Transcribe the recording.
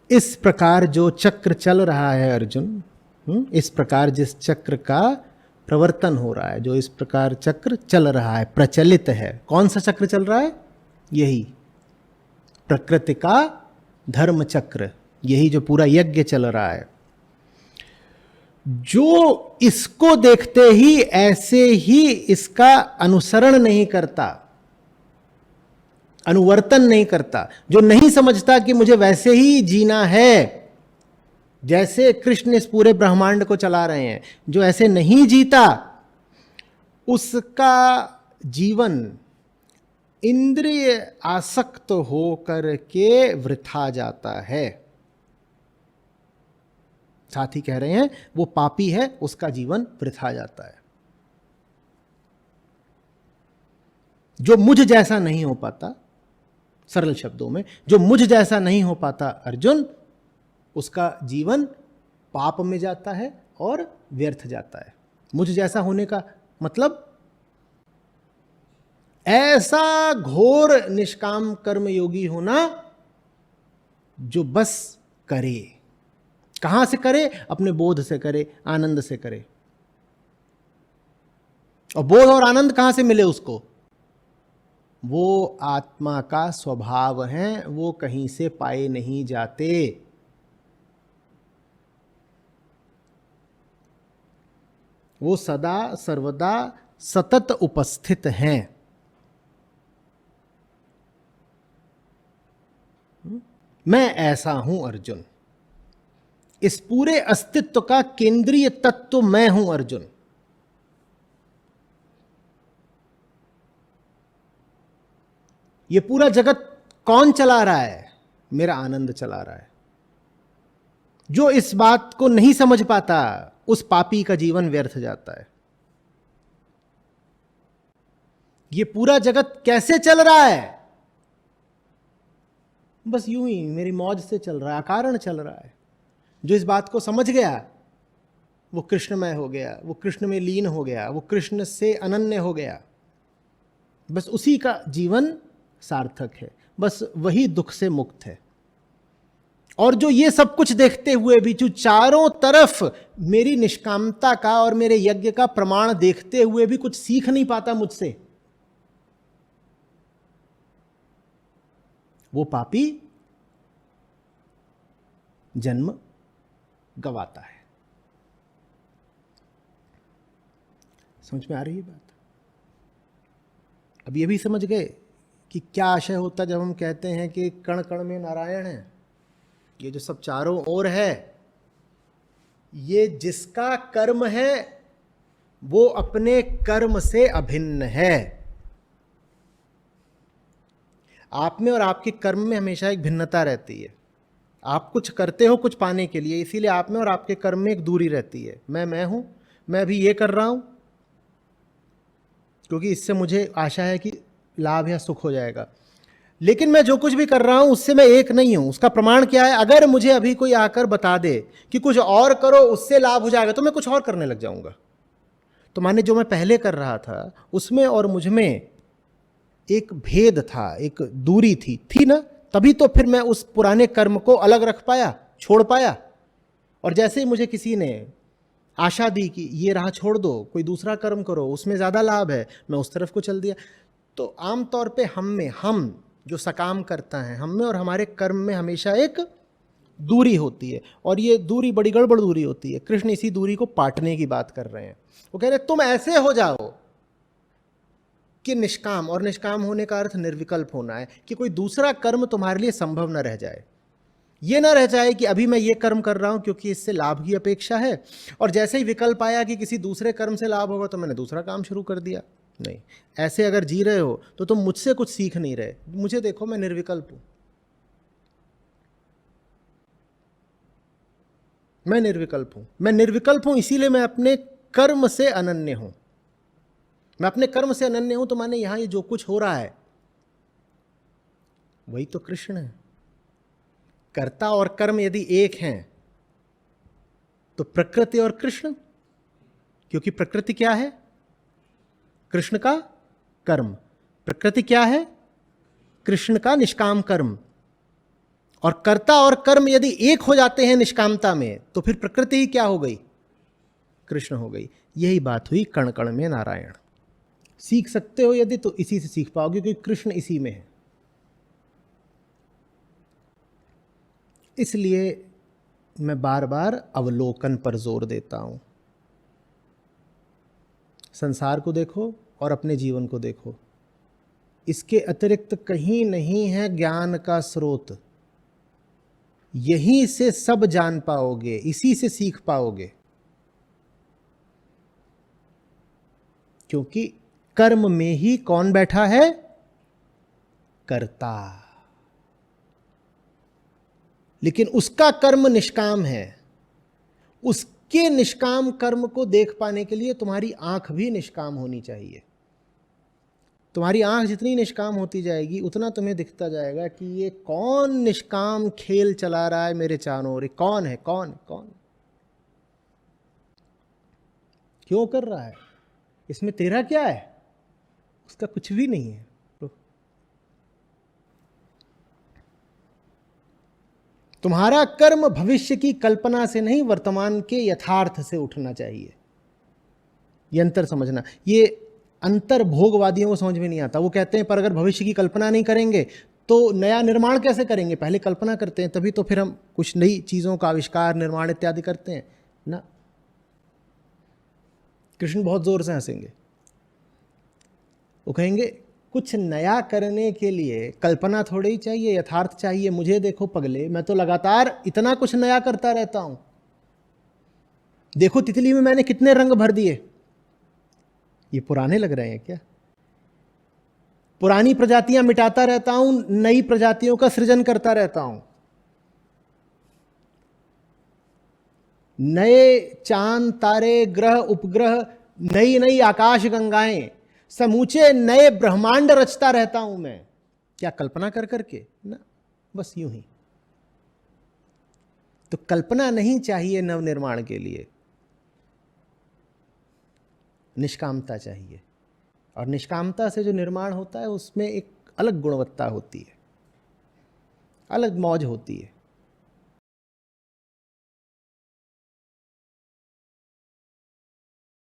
इस प्रकार जो चक्र चल रहा है अर्जुन, इस प्रकार जिस चक्र का प्रवर्तन हो रहा है, जो इस प्रकार चक्र चल रहा है, प्रचलित है, कौन सा चक्र चल रहा है? यही प्रकृति का धर्म चक्र, यही जो पूरा यज्ञ चल रहा है। जो इसको देखते ही ऐसे ही इसका अनुसरण नहीं करता, अनुवर्तन नहीं करता, जो नहीं समझता कि मुझे वैसे ही जीना है जैसे कृष्ण इस पूरे ब्रह्मांड को चला रहे हैं, जो ऐसे नहीं जीता, उसका जीवन इंद्रिय आसक्त होकर के वृथा जाता है। साथ ही कह रहे हैं वो पापी है, उसका जीवन वृथा जाता है। जो मुझ जैसा नहीं हो पाता, सरल शब्दों में, जो मुझ जैसा नहीं हो पाता अर्जुन, उसका जीवन पाप में जाता है और व्यर्थ जाता है। मुझ जैसा होने का मतलब ऐसा घोर निष्काम कर्म योगी होना जो बस करे। कहां से करे? अपने बोध से करे, आनंद से करे। और बोध और आनंद कहां से मिले उसको? वो आत्मा का स्वभाव है, वो कहीं से पाए नहीं जाते। वो सदा सर्वदा सतत उपस्थित हैं। मैं ऐसा हूं अर्जुन, इस पूरे अस्तित्व का केंद्रीय तत्व मैं हूं अर्जुन। ये पूरा जगत कौन चला रहा है? मेरा आनंद चला रहा है। जो इस बात को नहीं समझ पाता, उस पापी का जीवन व्यर्थ जाता है। ये पूरा जगत कैसे चल रहा है? बस यूं ही मेरी मौज से चल रहा है, अकारण चल रहा है। जो इस बात को समझ गया वो कृष्णमय हो गया, वो कृष्ण में लीन हो गया, वो कृष्ण से अनन्य हो गया। बस उसी का जीवन सार्थक है, बस वही दुख से मुक्त है। और जो ये सब कुछ देखते हुए भी, जो चारों तरफ मेरी निष्कामता का और मेरे यज्ञ का प्रमाण देखते हुए भी कुछ सीख नहीं पाता मुझसे, वो पापी जन्म गवाता है। समझ में आ रही है बात? अब ये भी समझ गए कि क्या आशय होता जब हम कहते हैं कि कण कण में नारायण है। ये जो सब चारों ओर है, ये जिसका कर्म है वो अपने कर्म से अभिन्न है। आप में और आपके कर्म में हमेशा एक भिन्नता रहती है। आप कुछ करते हो कुछ पाने के लिए, इसीलिए आप में और आपके कर्म में एक दूरी रहती है। मैं हूं, मैं भी ये कर रहा हूं क्योंकि इससे मुझे आशा है कि लाभ या सुख हो जाएगा। लेकिन मैं जो कुछ भी कर रहा हूं उससे मैं एक नहीं हूं। उसका प्रमाण क्या है? अगर मुझे अभी कोई आकर बता दे कि कुछ और करो उससे लाभ हो जाएगा, तो मैं कुछ और करने लग जाऊंगा। तो माने जो मैं पहले कर रहा था उसमें और मुझ में एक भेद था, एक दूरी थी ना, तभी तो फिर मैं उस पुराने कर्म को अलग रख पाया, छोड़ पाया। और जैसे ही मुझे किसी ने आशा दी कि ये राह छोड़ दो, कोई दूसरा कर्म करो, उसमें ज़्यादा लाभ है, मैं उस तरफ को चल दिया। तो आमतौर पे हम जो सकाम करता है, हम में और हमारे कर्म में हमेशा एक दूरी होती है, और ये दूरी बड़ी गड़बड़ दूरी होती है। कृष्ण इसी दूरी को पाटने की बात कर रहे हैं। वो कह रहे तुम ऐसे हो जाओ कि निष्काम, और निष्काम होने का अर्थ निर्विकल्प होना है, कि कोई दूसरा कर्म तुम्हारे लिए संभव न रह जाए। ये ना रह जाए कि अभी मैं ये कर्म कर रहा हूं क्योंकि इससे लाभ की अपेक्षा है, और जैसे ही विकल्प आया कि किसी दूसरे कर्म से लाभ होगा तो मैंने दूसरा काम शुरू कर दिया। नहीं, ऐसे अगर जी रहे हो तो तुम मुझसे कुछ सीख नहीं रहे। मुझे देखो, मैं निर्विकल्प हूं, मैं निर्विकल्प हूं, इसीलिए मैं अपने कर्म से अनन्य हूं। मैं अपने कर्म से अनन्य हूं तो माने यहां ये जो कुछ हो रहा है वही तो कृष्ण है। कर्ता और कर्म यदि एक हैं तो प्रकृति और कृष्ण, क्योंकि प्रकृति क्या है? कृष्ण का कर्म। प्रकृति क्या है? कृष्ण का निष्काम कर्म। और कर्ता और कर्म यदि एक हो जाते हैं निष्कामता में, तो फिर प्रकृति ही क्या हो गई? कृष्ण हो गई। यही बात हुई कण कण में नारायण। सीख सकते हो यदि, तो इसी से सीख पाओगे, क्योंकि कृष्ण इसी में है। इसलिए मैं बार बार अवलोकन पर जोर देता हूं। संसार को देखो और अपने जीवन को देखो, इसके अतिरिक्त कहीं नहीं है ज्ञान का स्रोत। यहीं से सब जान पाओगे, इसी से सीख पाओगे। क्योंकि कर्म में ही कौन बैठा है? कर्ता। लेकिन उसका कर्म निष्काम है। उसके निष्काम कर्म को देख पाने के लिए तुम्हारी आंख भी निष्काम होनी चाहिए। तुम्हारी आंख जितनी निष्काम होती जाएगी, उतना तुम्हें दिखता जाएगा कि ये कौन निष्काम खेल चला रहा है मेरे चारों ओर। कौन है? कौन कौन क्यों कर रहा है? इसमें तेरा क्या है? उसका कुछ भी नहीं है। तुम्हारा कर्म भविष्य की कल्पना से नहीं, वर्तमान के यथार्थ से उठना चाहिए। ये अंतर समझना। ये अंतर भोगवादियों को समझ में नहीं आता। वो कहते हैं पर अगर भविष्य की कल्पना नहीं करेंगे तो नया निर्माण कैसे करेंगे? पहले कल्पना करते हैं, तभी तो फिर हम कुछ नई चीजों का आविष्कार, निर्माण इत्यादि करते हैं ना। कृष्ण बहुत जोर से हंसेंगे। वो कहेंगे कुछ नया करने के लिए कल्पना थोड़ी ही चाहिए, यथार्थ चाहिए। मुझे देखो पगले, मैं तो लगातार इतना कुछ नया करता रहता हूं। देखो तितली में मैंने कितने रंग भर दिए। ये पुराने लग रहे हैं क्या? पुरानी प्रजातियां मिटाता रहता हूं, नई प्रजातियों का सृजन करता रहता हूं। नए चांद, तारे, ग्रह, उपग्रह, नई नई आकाश गंगाएं, समूचे नए ब्रह्मांड रचता रहता हूं मैं। क्या कल्पना कर करके? ना, बस यूं ही। तो कल्पना नहीं चाहिए नव निर्माण के लिए, निष्कामता चाहिए। और निष्कामता से जो निर्माण होता है उसमें एक अलग गुणवत्ता होती है, अलग मौज होती है।